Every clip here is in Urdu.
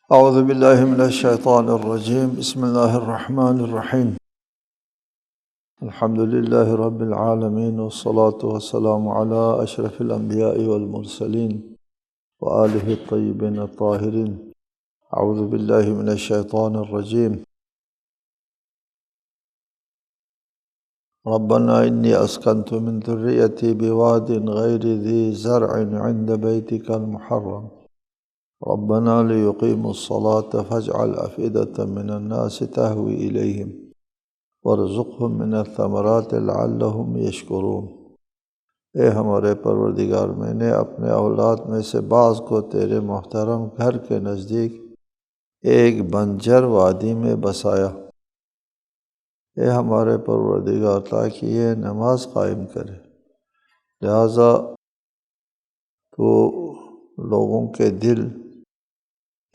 اعوذ باللہ من الشیطان الرجیم بسم اللہ الرحمن الرحیم الحمد للہ رب العالمین والصلاة والسلام علی اشرف الانبیاء والمرسلین وآلہ الطیبین الطاہرین اعوذ باللہ من الشیطان الرجیم ربنا انی اسکنت من ذریتی بواد غیر ذی زرع عند بیتک المحرم ربنا لیقیموا الصلاة فاجعل افئدة من الناس تهوی الیہم وارزقهم من الثمرات لعلهم یشکرون۔ اے ہمارے پروردگار، میں نے اپنے اولاد میں سے بعض کو تیرے محترم گھر کے نزدیک ایک بنجر وادی میں بسایا، اے ہمارے پروردگار، تاکہ یہ نماز قائم کرے، لہذا تو لوگوں کے دل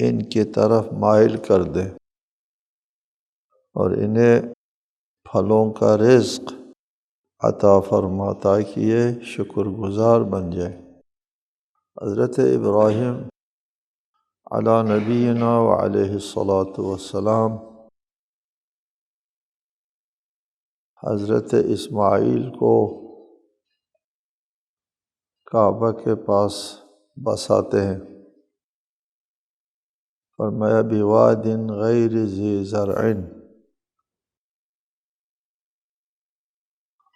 ان کی طرف مائل کر دے اور انہیں پھلوں کا رزق عطا فرما تاکہ یہ شکر گزار بن جائے۔ حضرت ابراہیم علی نبینا وعلیہ الصلاۃ والسلام حضرت اسماعیل کو کعبہ کے پاس بساتے ہیں۔ فرمایا بواد غیر ذی زرع،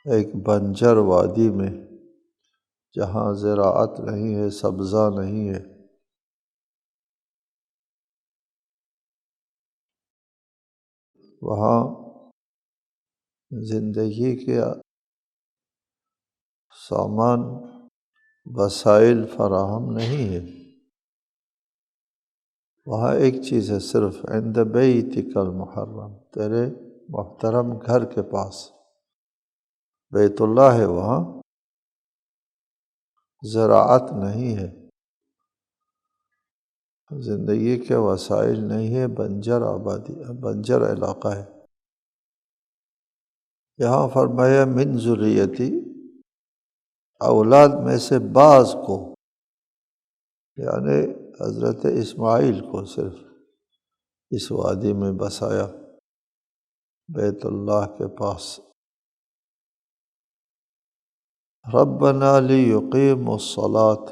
ایک بنجر وادی میں جہاں زراعت نہیں ہے، سبزہ نہیں ہے۔ وہاں زندگی کے سامان وسائل فراہم نہیں ہے۔ وہاں ایک چیز ہے صرف، عند بیتک المحرم، تیرے محترم گھر کے پاس بیت اللہ ہے، وہاں زراعت نہیں ہے، زندگی کے وسائل نہیں ہے، بنجر آبادی، بنجر علاقہ ہے۔ یہاں فرمایا من ذریتی، اولاد میں سے بعض کو، یعنی حضرت اسماعیل کو صرف اس وادی میں بسایا، بیت اللہ کے پاس۔ ربنا لیقیموا الصلاۃ،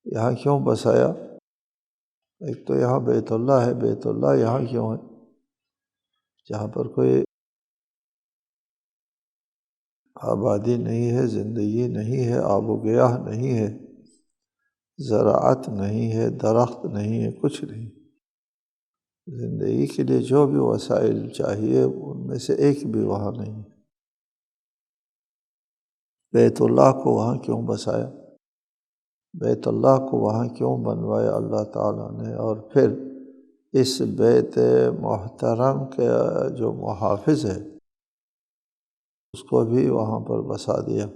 یہاں کیوں بسایا؟ ایک تو یہاں بیت اللہ ہے، بیت اللہ یہاں کیوں ہے؟ جہاں پر کوئی آبادی نہیں ہے، زندگی نہیں ہے، آب و گیاہ نہیں ہے، زراعت نہیں ہے، درخت نہیں ہے، کچھ نہیں، زندگی کے لیے جو بھی وسائل چاہیے ان میں سے ایک بھی وہاں نہیں۔ بیت اللہ کو وہاں کیوں بسایا؟ بیت اللہ کو وہاں کیوں بنوایا اللہ تعالیٰ نے؟ اور پھر اس بیت محترم کے جو محافظ ہے اس کو بھی وہاں پر بسا دیا۔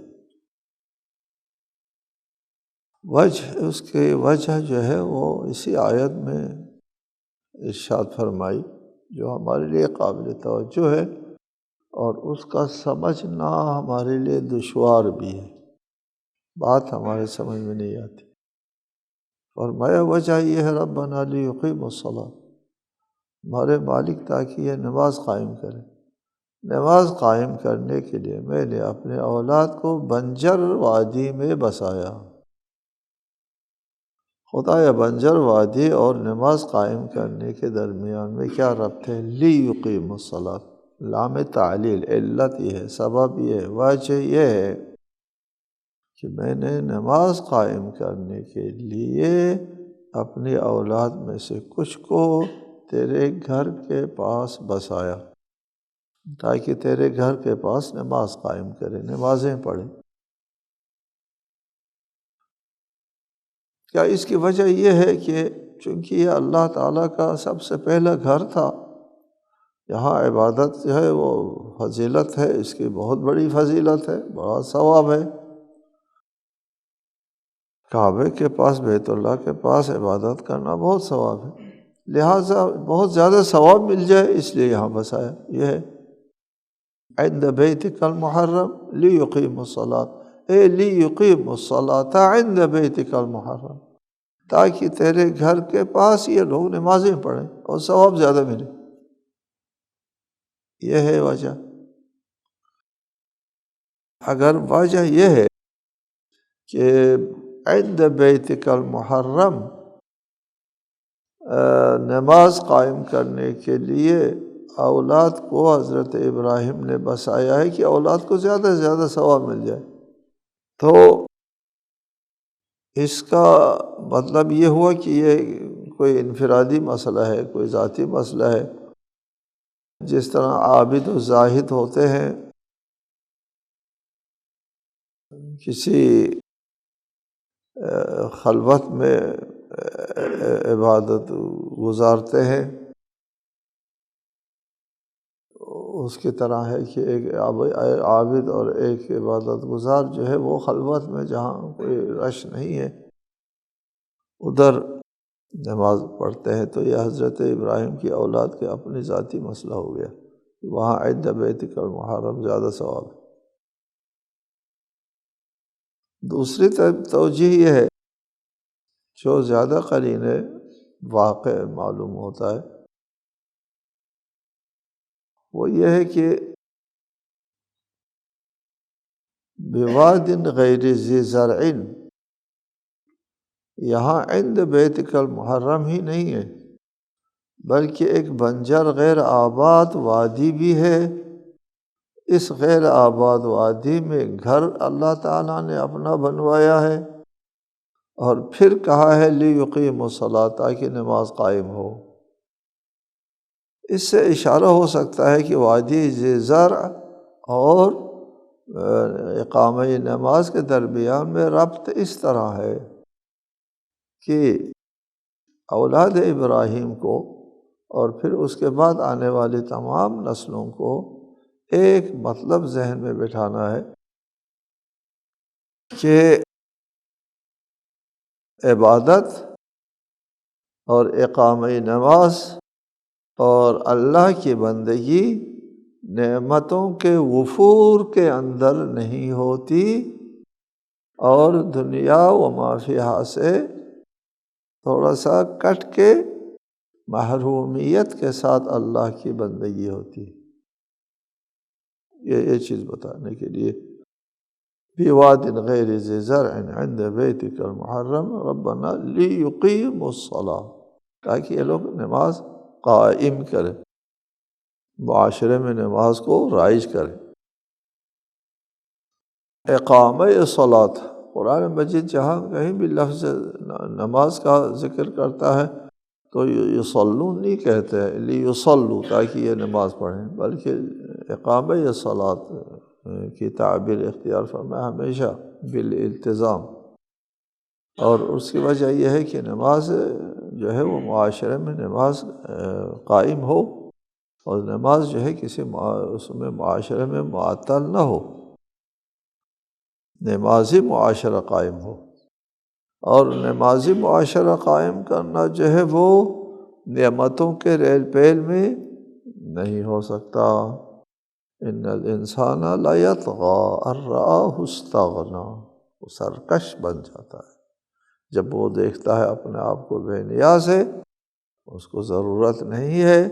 اس کی وجہ جو ہے وہ اسی آیت میں ارشاد فرمائی، جو ہمارے لیے قابل توجہ ہے اور اس کا سمجھنا ہمارے لیے دشوار بھی ہے، بات ہمارے سمجھ میں نہیں آتی۔ فرمایا وجہ یہ ہے ربنا لیقیموا الصلاۃ، ہمارے مالک تاکہ یہ نماز قائم کرے۔ نماز قائم کرنے کے لیے میں نے اپنے اولاد کو بنجر وادی میں بسایا۔ خدایا بنجر وادی اور نماز قائم کرنے کے درمیان میں کیا ربط ہے؟ لیقیموا الصلاۃ، لام تعلیل، علت یہ ہے، سبب یہ ہے، وجہ یہ ہے کہ میں نے نماز قائم کرنے کے لیے اپنی اولاد میں سے کچھ کو تیرے گھر کے پاس بسایا تاکہ تیرے گھر کے پاس نماز قائم کرے، نمازیں پڑھیں۔ کیا اس کی وجہ یہ ہے کہ چونکہ یہ اللہ تعالیٰ کا سب سے پہلا گھر تھا، یہاں عبادت جو ہے وہ فضیلت ہے، اس کی بہت بڑی فضیلت ہے، بڑا ثواب ہے۔ کعبے کے پاس، بیت اللہ کے پاس عبادت کرنا بہت ثواب ہے، لہٰذا بہت زیادہ ثواب مل جائے اس لیے یہاں بسایا۔ یہ ہے عند بیتک المحرم لیقیموا الصلاۃ، اے لیقیموا الصلاۃ عند بیتک المحرم، تاکہ تیرے گھر کے پاس یہ لوگ نمازیں پڑھیں اور ثواب زیادہ ملے۔ یہ ہے وجہ۔ اگر وجہ یہ ہے کہ عند بیتک المحرم نماز قائم کرنے کے لیے اولاد کو حضرت ابراہیم نے بسایا ہے کہ اولاد کو زیادہ سے زیادہ ثواب مل جائے، تو اس کا مطلب یہ ہوا کہ یہ کوئی انفرادی مسئلہ ہے، کوئی ذاتی مسئلہ ہے۔ جس طرح عابد و زاہد ہوتے ہیں، کسی خلوت میں عبادت گزارتے ہیں، اس کی طرح ہے کہ ایک عابد اور ایک عبادت گزار جو ہے وہ خلوت میں جہاں کوئی رش نہیں ہے ادھر نماز پڑھتے ہیں۔ تو یہ حضرت ابراہیم کی اولاد کے اپنی ذاتی مسئلہ ہو گیا، وہاں عند بیتک المحرم زیادہ ثواب ہے۔ دوسری توجیہ یہ ہے جو زیادہ قرین واقع معلوم ہوتا ہے، وہ یہ ہے کہ بواد غیر ذی زرع، یہاں عند بیتک المحرم ہی نہیں ہے بلکہ ایک بنجر غیر آباد وادی بھی ہے۔ اس غیر آباد وادی میں گھر اللہ تعالیٰ نے اپنا بنوایا ہے، اور پھر کہا ہے لیقیموا الصلاۃ، تاکہ نماز قائم ہو۔ اس سے اشارہ ہو سکتا ہے کہ وادی ذی زرع اور اقامہ نماز کے درمیان میں ربط اس طرح ہے کہ اولاد ابراہیم کو اور پھر اس کے بعد آنے والی تمام نسلوں کو ایک مطلب ذہن میں بٹھانا ہے کہ عبادت اور اقامہ نماز اور اللہ کی بندگی نعمتوں کے وفور کے اندر نہیں ہوتی، اور دنیا و ما فیہا سے تھوڑا سا کٹ کے محرومیت کے ساتھ اللہ کی بندگی ہوتی ہے۔ یہ چیز بتانے کے لیے فی واد غیر ذی زرع عند بیتک المحرم ربنا لیقیموا الصلاۃ، تاکہ یہ لوگ نماز قائم کریں، معاشرے میں نماز کو رائج کریں۔ اقامہ الصلاۃ، قرآن مجید جہاں کہیں بھی لفظ نماز کا ذکر کرتا ہے تو یصلون نہیں کہتے ہیں لیصلوا، تاکہ یہ نماز پڑھیں، بلکہ اقامہ الصلاۃ کی تعبیر اختیار فرمایا ہمیشہ بالالتزام۔ اور اس کی وجہ یہ ہے کہ نماز جو ہے وہ معاشرے میں نماز قائم ہو، اور نماز جو ہے کسی اس میں معاشرے میں معطل نہ ہو، نمازی معاشرہ قائم ہو۔ اور نمازی معاشرہ قائم کرنا جو ہے وہ نعمتوں کے ریل پیل میں نہیں ہو سکتا۔ ان الانسان لیطغی ان رآہ استغنی، وہ سرکش بن جاتا ہے جب وہ دیکھتا ہے اپنے آپ کو بے نیاز ہے، اس کو ضرورت نہیں ہے۔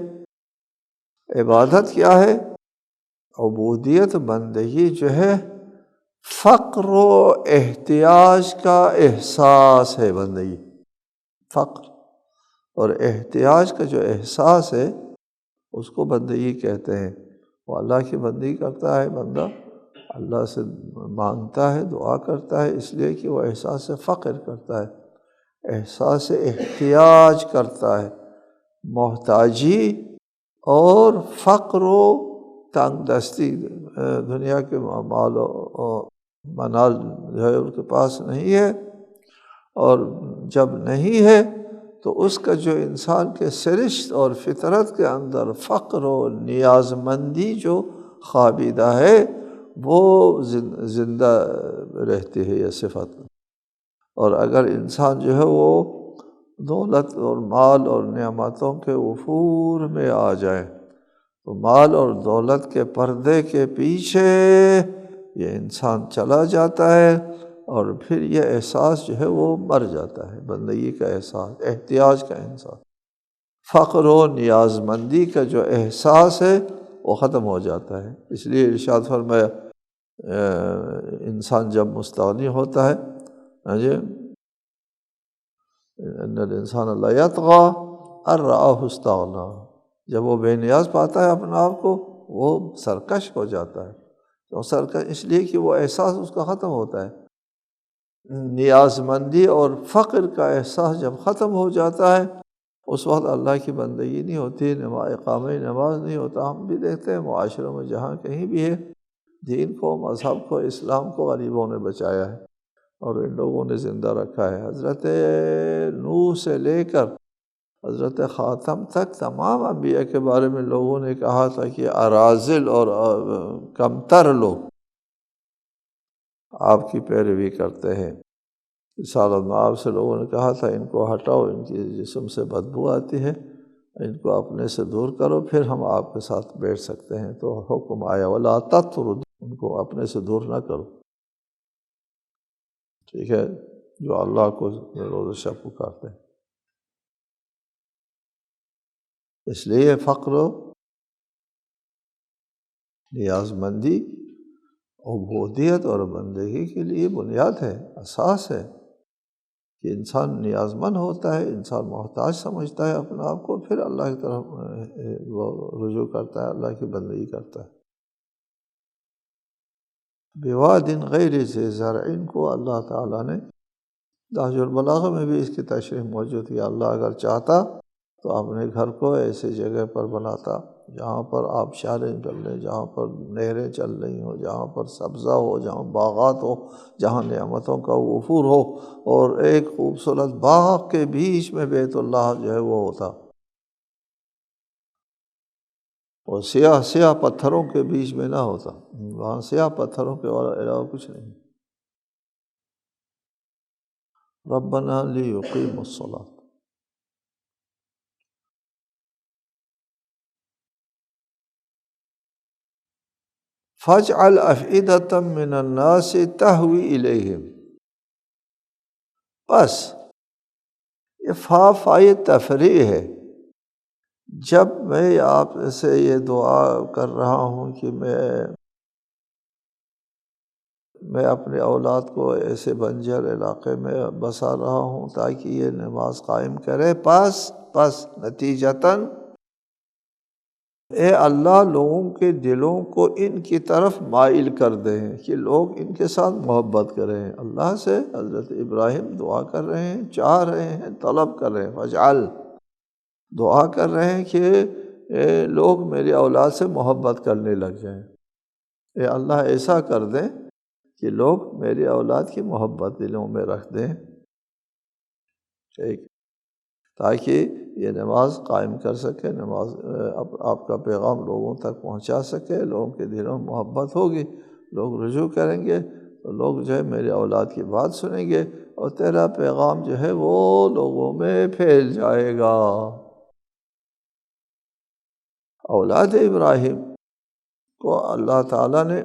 عبادت کیا ہے؟ عبودیت بندگی جو ہے فقر و احتیاج کا احساس ہے۔ بندگی فقر اور احتیاج کا جو احساس ہے اس کو بندگی کہتے ہیں۔ وہ اللہ کی بندگی کرتا ہے بندہ، اللہ سے مانگتا ہے، دعا کرتا ہے، اس لیے کہ وہ احساس فقر کرتا ہے، احساس احتیاج کرتا ہے، محتاجی اور فقر و تنگ دستی، دنیا کے مال و منال جو ہے ان کے پاس نہیں ہے، اور جب نہیں ہے تو اس کا جو انسان کے سرشت اور فطرت کے اندر فقر و نیاز مندی جو خوابیدہ ہے وہ زندہ رہتی ہے یہ صفت۔ اور اگر انسان جو ہے وہ دولت اور مال اور نعمتوں کے وفور میں آ جائے تو مال اور دولت کے پردے کے پیچھے یہ انسان چلا جاتا ہے، اور پھر یہ احساس جو ہے وہ مر جاتا ہے، بندگی کا احساس، احتیاج کا احساس، فقر و نیاز مندی کا جو احساس ہے وہ ختم ہو جاتا ہے۔ اس لیے ارشاد فرمایا انسان جب مستغنی ہوتا ہے، جی ان الانسان لا یطغی ان رآہ استغنی، جب وہ بے نیاز پاتا ہے اپنے آپ کو وہ سرکش ہو جاتا ہے، تو سرکش اس لیے کہ وہ احساس اس کا ختم ہوتا ہے۔ نیاز مندی اور فقر کا احساس جب ختم ہو جاتا ہے اس وقت اللہ کی بندگی نہیں ہوتی، اقامہ نماز نہیں ہوتا۔ ہم بھی دیکھتے ہیں معاشروں میں جہاں کہیں بھی ہے، دین کو، مذہب کو، اسلام کو غریبوں نے بچایا ہے اور ان لوگوں نے زندہ رکھا ہے۔ حضرت نوح سے لے کر حضرت خاتم تک تمام انبیاء کے بارے میں لوگوں نے کہا تھا کہ اراذل اور کمتر لوگ آپ کی پیروی کرتے ہیں۔ رسالۃ مآب سے لوگوں نے کہا تھا ان کو ہٹاؤ، ان کی جسم سے بدبو آتی ہے، ان کو اپنے سے دور کرو، پھر ہم آپ کے ساتھ بیٹھ سکتے ہیں۔ تو حکم آیا وَلَا تَطْرُدْ، ان کو اپنے سے دور نہ کرو، ٹھیک ہے، جو اللہ کو روز و شب پکارتے ہیں۔ اس لیے فقر و نیاز مندی عبودیت اور بندگی کے لیے بنیاد ہے، اساس ہے کہ انسان نیاز مند ہوتا ہے، انسان محتاج سمجھتا ہے اپنے آپ کو، پھر اللہ کی طرف وہ رجوع کرتا ہے، اللہ کی بندگی کرتا ہے۔ بواد غیر ذی زرع کو اللہ تعالیٰ نے نہج البلاغہ میں بھی اس کی تشریح موجود ہے۔ اللہ اگر چاہتا تو اپنے گھر کو ایسے جگہ پر بناتا جہاں پر آبشاریں چل رہی، جہاں پر نہریں چل رہی ہوں، جہاں پر سبزہ ہو، جہاں باغات ہو، جہاں نعمتوں کا وفور ہو، اور ایک خوبصورت باغ کے بیچ میں بیت اللہ جو ہے وہ ہوتا، اور سیاہ سیاہ پتھروں کے بیچ میں نہ ہوتا، وہاں سیاہ پتھروں کے علاوہ کچھ نہیں۔ ربنا لیقیموا الصلاۃ، فاجعل افئدة من الناس تہوی الیہم۔ بس یہ فائے تفریح ہے۔ جب میں آپ سے یہ دعا کر رہا ہوں کہ میں اپنے اولاد کو ایسے بنجر علاقے میں بسا رہا ہوں تاکہ یہ نماز قائم کرے، پس نتیجتاً اے اللہ لوگوں کے دلوں کو ان کی طرف مائل کر دیں کہ لوگ ان کے ساتھ محبت کریں۔ اللہ سے حضرت ابراہیم دعا کر رہے ہیں، چاہ رہے ہیں، طلب کر رہے ہیں، فجعل، دعا کر رہے ہیں کہ لوگ میری اولاد سے محبت کرنے لگ جائیں۔ اے اللہ ایسا کر دیں کہ لوگ میری اولاد کی محبت دلوں میں رکھ دیں، ٹھیک، تاکہ یہ نماز قائم کر سکے، نماز آپ کا پیغام لوگوں تک پہنچا سکے، لوگوں کے دلوں میں محبت ہوگی، لوگ رجوع کریں گے تو لوگ جو ہے میری اولاد کی بات سنیں گے اور تیرا پیغام جو ہے وہ لوگوں میں پھیل جائے گا۔ اولاد ابراہیم کو اللہ تعالیٰ نے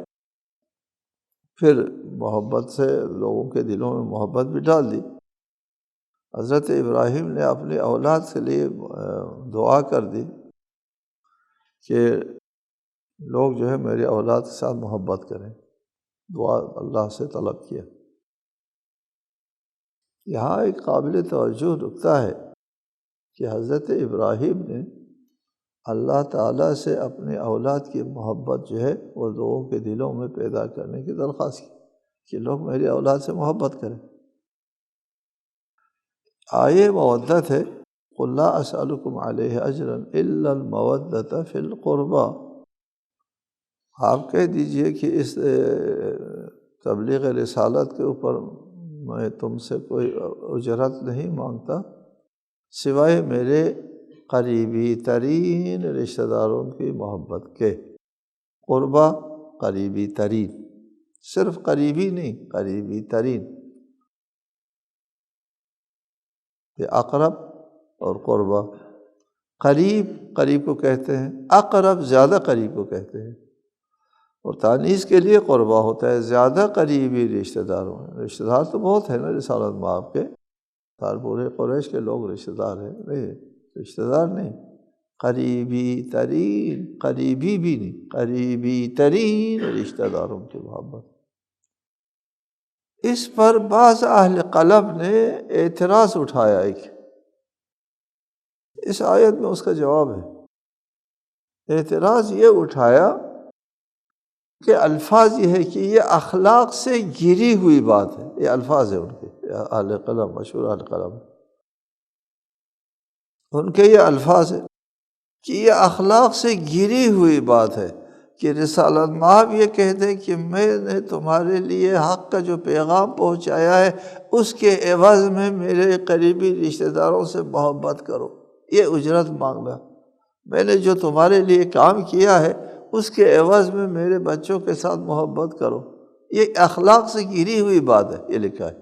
پھر محبت سے لوگوں کے دلوں میں محبت بھی ڈال دی۔ حضرت ابراہیم نے اپنی اولاد کے لیے دعا کر دی کہ لوگ جو ہے میری اولاد کے ساتھ محبت کریں، دعا اللہ سے طلب کیا۔ یہاں ایک قابل توجہ نکتہ ہے کہ حضرت ابراہیم نے اللہ تعالیٰ سے اپنی اولاد کی محبت جو ہے وہ لوگوں کے دلوں میں پیدا کرنے کی درخواست کی کہ لوگ میری اولاد سے محبت کریں۔ آیے مودت ہے، قُلْ لَا أَسْأَلُكُمْ عَلَيْهِ أَجْرًا إِلَّا الْمَوَدَّةَ فِي الْقُرْبَى، آپ کہہ دیجئے کہ اس تبلیغ رسالت کے اوپر میں تم سے کوئی اجرت نہیں مانگتا سوائے میرے قریبی ترین رشتہ داروں کی محبت کے۔ قربہ قریبی ترین، صرف قریبی نہیں، قریبی ترین، یہ اقرب اور قربہ۔ قریب قریب کو کہتے ہیں، اقرب زیادہ قریب کو کہتے ہیں۔ اور تانیث کے لیے قربا ہوتا ہے، زیادہ قریبی رشتہ داروں میں۔ رشتہ دار تو بہت ہیں نا رسالت مآب کے، سارے پورے قریش کے لوگ رشتہ دار ہیں، نہیں رشتہ دار نہیں، قریبی ترین، قریبی بھی نہیں، قریبی ترین رشتہ داروں کی محبت۔ اس پر بعض اہل قلب نے اعتراض اٹھایا ایک، اس آیت میں اس کا جواب ہے۔ اعتراض یہ اٹھایا کہ الفاظ یہ ہے کہ یہ اخلاق سے گری ہوئی بات ہے، یہ الفاظ ہیں ان کے، اہل قلم، مشہور اہل قلم، ان کے یہ الفاظ ہیں کہ یہ اخلاق سے گری ہوئی بات ہے کہ رسالت مآب یہ کہتے ہیں کہ میں نے تمہارے لیے حق کا جو پیغام پہنچایا ہے اس کے عوض میں میرے قریبی رشتہ داروں سے محبت کرو، یہ اجرت مانگنا، میں نے جو تمہارے لیے کام کیا ہے اس کے عوض میں میرے بچوں کے ساتھ محبت کرو، یہ اخلاق سے گری ہوئی بات ہے، یہ لکھا ہے۔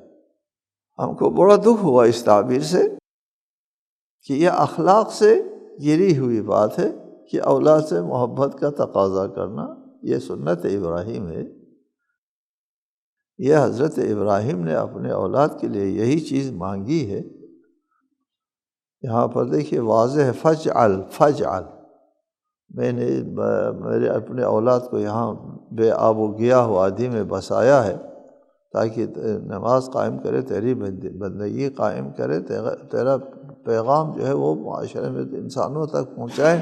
ہم کو بڑا دکھ ہوا اس تعبیر سے کہ یہ اخلاق سے گری ہوئی بات ہے کہ اولاد سے محبت کا تقاضا کرنا، یہ سنت ابراہیم ہے، یہ حضرت ابراہیم نے اپنے اولاد کے لیے یہی چیز مانگی ہے۔ یہاں پر دیکھیے واضح ہے، فجعل، فجعل، میں نے میرے اپنے اولاد کو یہاں بے آب و گیا وادی میں بسایا ہے تاکہ نماز قائم کرے، تیری بندگی قائم کرے، تیرا پیغام جو ہے وہ معاشرے میں انسانوں تک پہنچائے۔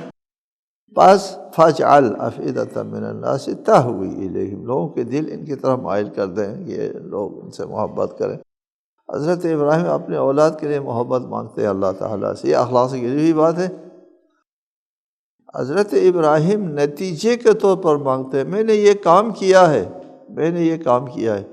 بس فجعل افئدۃ من الناس تہوی الیہم، لوگوں کے دل ان کی طرف مائل کر دیں، یہ لوگ ان سے محبت کریں۔ حضرت ابراہیم اپنے اولاد کے لیے محبت مانگتے ہیں اللہ تعالیٰ سے، یہ اخلاق سے گری ہوئی بات ہے۔ حضرت ابراہیم نتیجے کے طور پر مانگتے ہیں، میں نے یہ کام کیا ہے، میں نے یہ کام کیا ہے،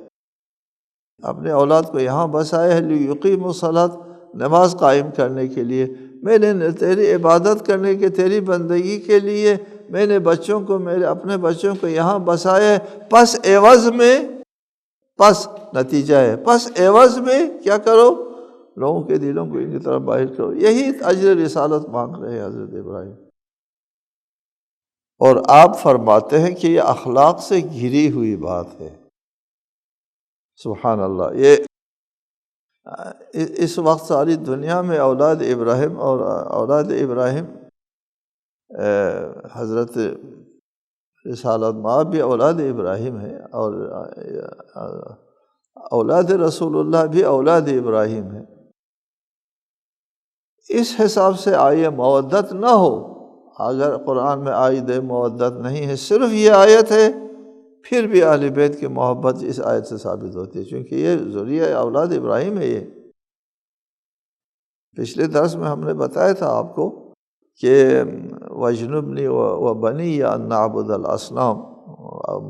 اپنے اولاد کو یہاں بسایا ہے، لیقیموا الصلاۃ، نماز قائم کرنے کے لیے، میں نے تیری عبادت کرنے کے، تیری بندگی کے لیے میں نے بچوں کو، میرے اپنے بچوں کو یہاں بسایا ہے، پس عوض میں، پس نتیجہ ہے، پس عوض میں کیا کرو، لوگوں کے دلوں کو ان کی طرف باہر کرو، یہی اجر رسالت مانگ رہے ہیں حضرت ابراہیم۔ اور آپ فرماتے ہیں کہ یہ اخلاق سے گھری ہوئی بات ہے۔ سبحان اللہ، یہ اس وقت ساری دنیا میں اولاد ابراہیم اور اولاد ابراہیم، حضرت رسالت مآب بھی اولاد ابراہیم ہے، اور اولاد رسول اللہ بھی اولاد ابراہیم ہے۔ اس حساب سے آئے مودت نہ ہو، اگر قرآن میں آیت مودت نہیں ہے، صرف یہ آیت ہے، پھر بھی اہل بیت کی محبت اس آیت سے ثابت ہوتی ہے، چونکہ یہ ذریعہ اولاد ابراہیم ہے۔ یہ پچھلے درس میں ہم نے بتایا تھا آپ کو کہ وَاجْنُبْنِي وَبَنِيَّ أَن نَعْبُدَ الْأَصْنَامَ،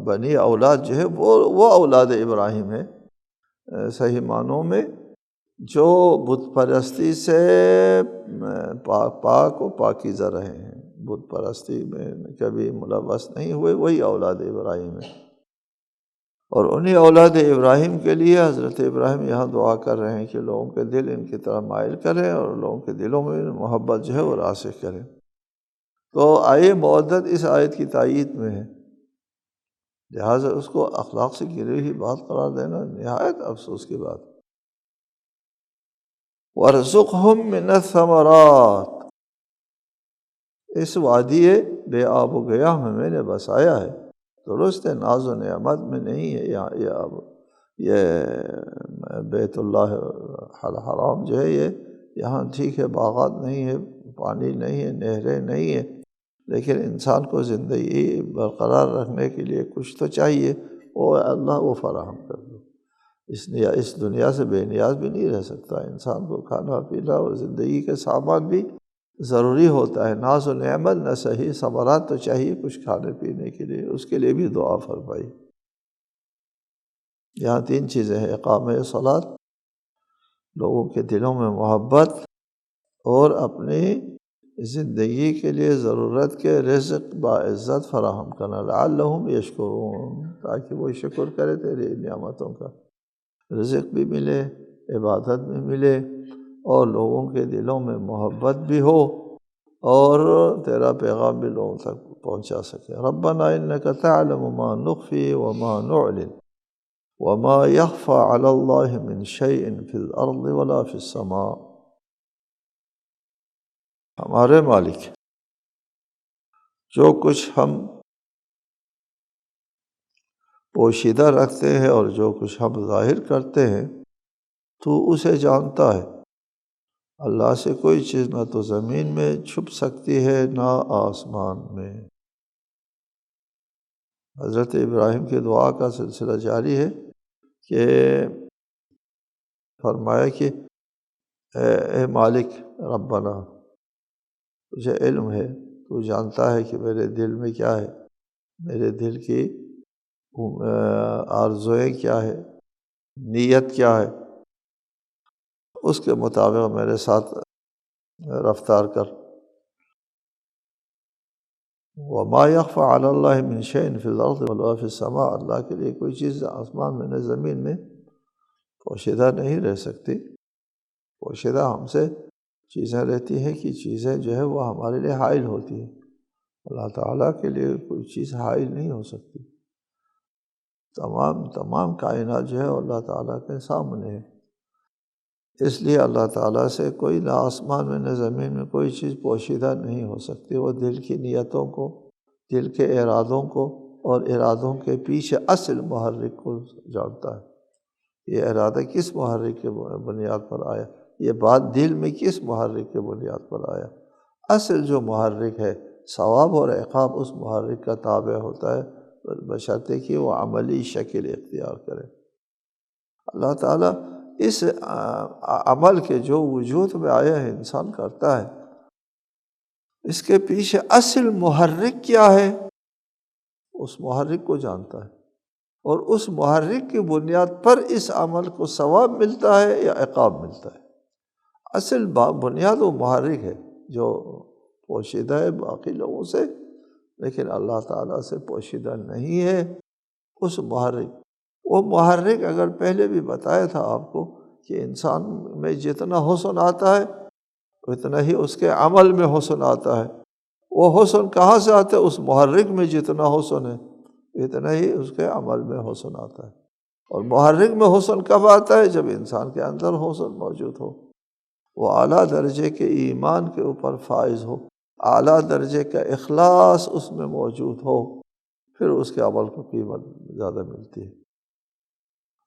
بنی اولاد جو ہے وہ اولاد ابراہیم ہے صحیح معنوں میں، جو بت پرستی سے پاک و پاکیزہ رہے ہیں، بت پرستی میں کبھی ملوث نہیں ہوئے، وہی اولاد ابراہیم ہے۔ اور انہی اولاد ابراہیم کے لیے حضرت ابراہیم یہاں دعا کر رہے ہیں کہ لوگوں کے دل ان کی طرف مائل کریں اور لوگوں کے دلوں میں محبت جو ہے وہ راسخ کریں۔ تو آئے مودت اس آیت کی تائید میں ہے، لہٰذا اس کو اخلاق سے گری ہوئی بات قرار دینا نہایت افسوس کی بات۔ وَارْزُقْهُم مِّنَ الثَّمَرَاتِ، اس وادی بے آب و گیا میں نے بسایا ہے، درست ہے ناز و نعمت میں نہیں ہے، یہ بیت اللہ الحرام جو ہے، یہ یہاں ٹھیک ہے باغات نہیں ہے، پانی نہیں ہے، نہریں نہیں ہیں، لیکن انسان کو زندگی برقرار رکھنے کے لیے کچھ تو چاہیے، وہ اللہ وہ فراہم کر دو۔ اس دنیا سے بے نیاز بھی نہیں رہ سکتا انسان، کو کھانا پینا اور زندگی کے سامان بھی ضروری ہوتا ہے، ناز و نعمت نہ صحیح، ثمرات تو چاہیے کچھ کھانے پینے کے لیے، اس کے لیے بھی دعا فرمائی۔ یہاں تین چیزیں ہیں، اقامہ صلاۃ، لوگوں کے دلوں میں محبت، اور اپنی زندگی کے لیے ضرورت کے رزق باعزت فراہم کرنا، لعلہم یشکرون، تاکہ وہ شکر کرے تیری نعمتوں کا، رزق بھی ملے، عبادت بھی ملے، اور لوگوں کے دلوں میں محبت بھی ہو، اور تیرا پیغام بھی لوگوں تک پہنچا سکے۔ ربنا انک تعلم ما نخفی وما نعلن وما يخفى على الله من شيء في الارض ولا في السماء۔ ہمارے مالک، جو کچھ ہم پوشیدہ رکھتے ہیں اور جو کچھ ہم ظاہر کرتے ہیں تو اسے جانتا ہے۔ اللہ سے کوئی چیز نہ تو زمین میں چھپ سکتی ہے نہ آسمان میں۔ حضرت ابراہیم کی دعا کا سلسلہ جاری ہے کہ فرمایا کہ اے مالک ربنا، تجھے علم ہے، تو جانتا ہے کہ میرے دل میں کیا ہے، میرے دل کی آرزوئیں کیا ہے، نیت کیا ہے، اس کے مطابق میرے ساتھ رفتار کر۔ وما يخفى على الله من شيء في الارض ولا في السماء، اللہ کے لیے کوئی چیز آسمان میں نہ زمین میں پوشیدہ نہیں رہ سکتی۔ پوشیدہ ہم سے چیزیں رہتی ہیں کہ چیزیں جو ہے وہ ہمارے لیے حائل ہوتی ہیں، اللہ تعالیٰ کے لیے کوئی چیز حائل نہیں ہو سکتی۔ تمام کائنات جو ہے اللہ تعالیٰ کے سامنے ہے، اس لیے اللہ تعالیٰ سے کوئی نہ آسمان میں نہ زمین میں کوئی چیز پوشیدہ نہیں ہو سکتی۔ وہ دل کی نیتوں کو، دل کے ارادوں کو اور ارادوں کے پیچھے اصل محرک کو جانتا ہے۔ یہ ارادہ کس محرک کے بنیاد پر آیا، یہ بات دل میں کس محرک کے بنیاد پر آیا۔ اصل جو محرک ہے، ثواب اور عقاب اس محرک کا تابع ہوتا ہے، بشرطے کہ وہ عملی شکل اختیار کرے۔ اللہ تعالیٰ اس عمل کے جو وجود میں آیا ہے انسان کرتا ہے، اس کے پیچھے اصل محرک کیا ہے، اس محرک کو جانتا ہے، اور اس محرک کی بنیاد پر اس عمل کو ثواب ملتا ہے یا عقاب ملتا ہے۔ اصل بنیاد وہ محرک ہے جو پوشیدہ ہے باقی لوگوں سے، لیکن اللہ تعالیٰ سے پوشیدہ نہیں ہے اس محرک۔ وہ محرک اگر پہلے بھی بتایا تھا آپ کو کہ انسان میں جتنا حسن آتا ہے اتنا ہی اس کے عمل میں حسن آتا ہے۔ وہ حسن کہاں سے آتا ہے؟ اس محرک میں جتنا حسن ہے اتنا ہی اس کے عمل میں حسن آتا ہے۔ اور محرک میں حسن کب آتا ہے؟ جب انسان کے اندر حسن موجود ہو، وہ اعلیٰ درجے کے ایمان کے اوپر فائز ہو، اعلیٰ درجے کا اخلاص اس میں موجود ہو، پھر اس کے عمل کو قیمت زیادہ ملتی ہے۔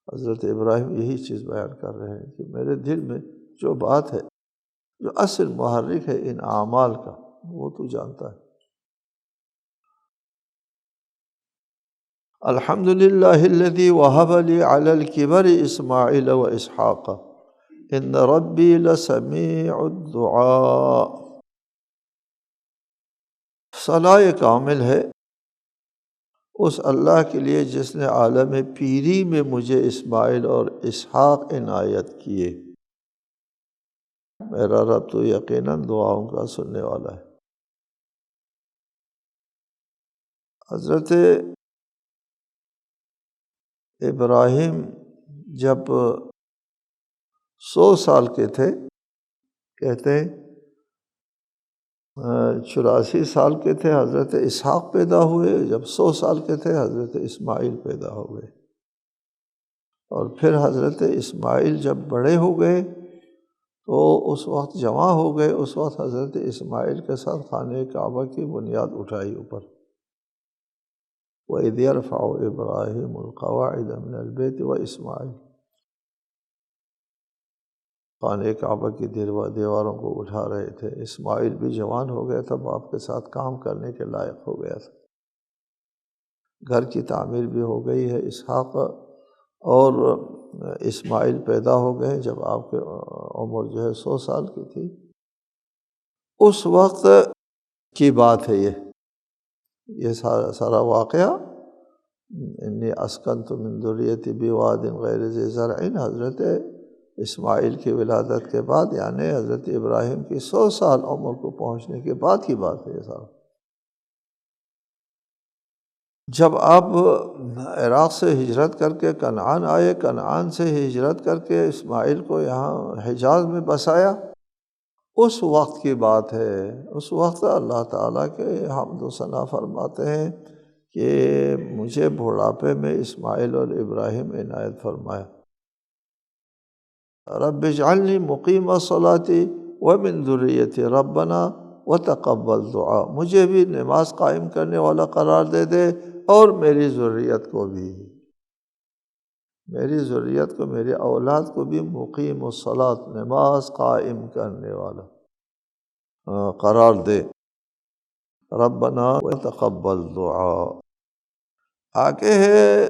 حضرت ابراہیم یہی چیز بیان کر رہے ہیں کہ میرے دل میں جو بات ہے، جو اصل محرک ہے ان اعمال کا، وہ تو جانتا ہے۔ الحمدللہ الذی وہب لی علی الکبر اسماعیل و اسحاق ان ربی لسمیع الدعاء۔ صلاح کامل ہے اس اللہ کے لیے جس نے عالم پیری میں مجھے اسماعیل اور اسحاق عنایت کیے۔ میرا رب تو یقیناً دعاؤں کا سننے والا ہے۔ حضرت ابراہیم جب 100 سال کے تھے، کہتے ہیں 84 سال کے تھے حضرت اسحاق پیدا ہوئے، جب 100 سال کے تھے حضرت اسماعیل پیدا ہوئے، اور پھر حضرت اسماعیل جب بڑے ہو گئے تو اس وقت جمع ہو گئے، اس وقت حضرت اسماعیل کے ساتھ خانہ کعبہ کی بنیاد اٹھائی اوپر۔ وَإِذْ يَرْفَعُ إِبْرَاهِيمُ الْقَوَاعِدَ مِنَ الْبَيْتِ وَإِسْمَاعِيلُ، خانہ کعبہ کی دیواروں کو اٹھا رہے تھے۔ اسماعیل بھی جوان ہو گیا تھا، باپ کے ساتھ کام کرنے کے لائق ہو گیا تھا، گھر کی تعمیر بھی ہو گئی ہے۔ اسحاق اور اسماعیل پیدا ہو گئے جب آپ کی عمر جو ہے 100 سال کی تھی۔ اس وقت کی بات ہے یہ سارا واقعہ۔ انی اسکنت من ذریتی بواد غیر ذی زرع، حضرت اسماعیل کی ولادت کے بعد، یعنی حضرت ابراہیم کی 100 سال عمر کو پہنچنے کے بعد کی بات ہے یہ سارا۔ جب آپ عراق سے ہجرت کر کے کنعان آئے، کنعان سے ہجرت کر کے اسماعیل کو یہاں حجاز میں بسایا، اس وقت کی بات ہے، اس وقت اللہ تعالیٰ کے حمد و ثنا فرماتے ہیں کہ مجھے بڑھاپے میں اسماعیل اور ابراہیم عنایت فرمایا، رب اجعلنی مقیم الصلاۃ ومن ذریتی ربنا وتقبل دعا، مجھے بھی نماز قائم کرنے والا قرار دے دے اور میری ذریت کو بھی، میری ذریت کو، میری اولاد کو بھی مقیم الصلاۃ، نماز قائم کرنے والا قرار دے، ربنا وتقبل دعا۔ آگے ہے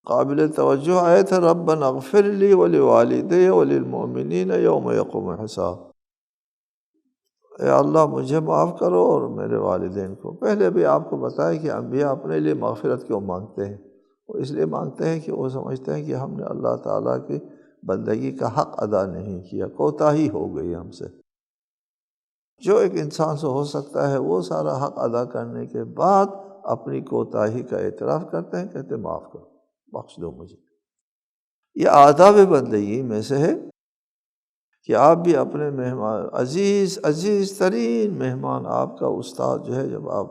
قابل توجہ آیت ہے، ربنا اغفر لی ولوالدی وللمؤمنین یوم یقوم الحساب، اے اللہ مجھے معاف کرو اور میرے والدین کو۔ پہلے بھی آپ کو بتایا کہ انبیاء اپنے لیے مغفرت کیوں مانگتے ہیں، وہ اس لیے مانگتے ہیں کہ وہ سمجھتے ہیں کہ ہم نے اللہ تعالیٰ کی بندگی کا حق ادا نہیں کیا، کوتاہی ہو گئی ہم سے۔ جو ایک انسان سے ہو سکتا ہے وہ سارا حق ادا کرنے کے بعد اپنی کوتاہی کا اعتراف کرتے ہیں، کہتے ہیں معاف کرو، بخش دو مجھے۔ یہ آداب بندگی میں سے ہے کہ آپ بھی اپنے مہمان، عزیز ترین مہمان آپ کا استاد جو ہے، جب آپ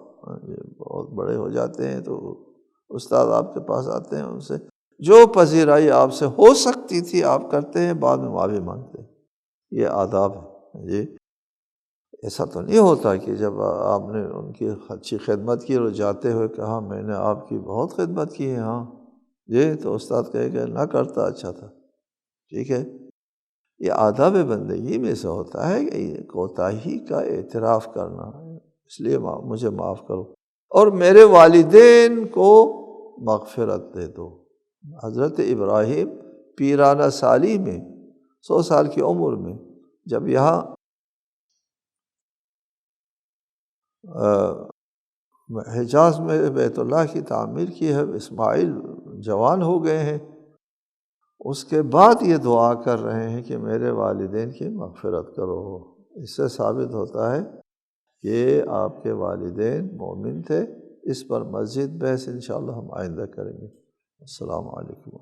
بہت بڑے ہو جاتے ہیں تو استاد آپ کے پاس آتے ہیں، ان سے جو پذیرائی آپ سے ہو سکتی تھی آپ کرتے ہیں، بعد میں معافی مانگتے ہیں۔ یہ آداب ہے جی۔ ایسا تو نہیں ہوتا کہ جب آپ نے ان کی اچھی خدمت کی اور جاتے ہوئے کہا میں نے آپ کی بہت خدمت کی ہے، ہاں جی، تو استاد کہے کہ نہ کرتا اچھا تھا، ٹھیک ہے۔ یہ آداب بندگی میں سے ہوتا ہے کہ یہ کوتاہی کا اعتراف کرنا، اس لیے مجھے معاف کرو اور میرے والدین کو مغفرت دے دو۔ حضرت ابراہیم پیرانہ سالی میں 100 سال کی عمر میں جب یہاں حجاز میں بیت اللہ کی تعمیر کی ہے، اسماعیل جوان ہو گئے ہیں، اس کے بعد یہ دعا کر رہے ہیں کہ میرے والدین کی مغفرت کرو۔ اس سے ثابت ہوتا ہے کہ آپ کے والدین مومن تھے۔ اس پر مزید بحث انشاءاللہ ہم آئندہ کریں گے۔ السلام علیکم۔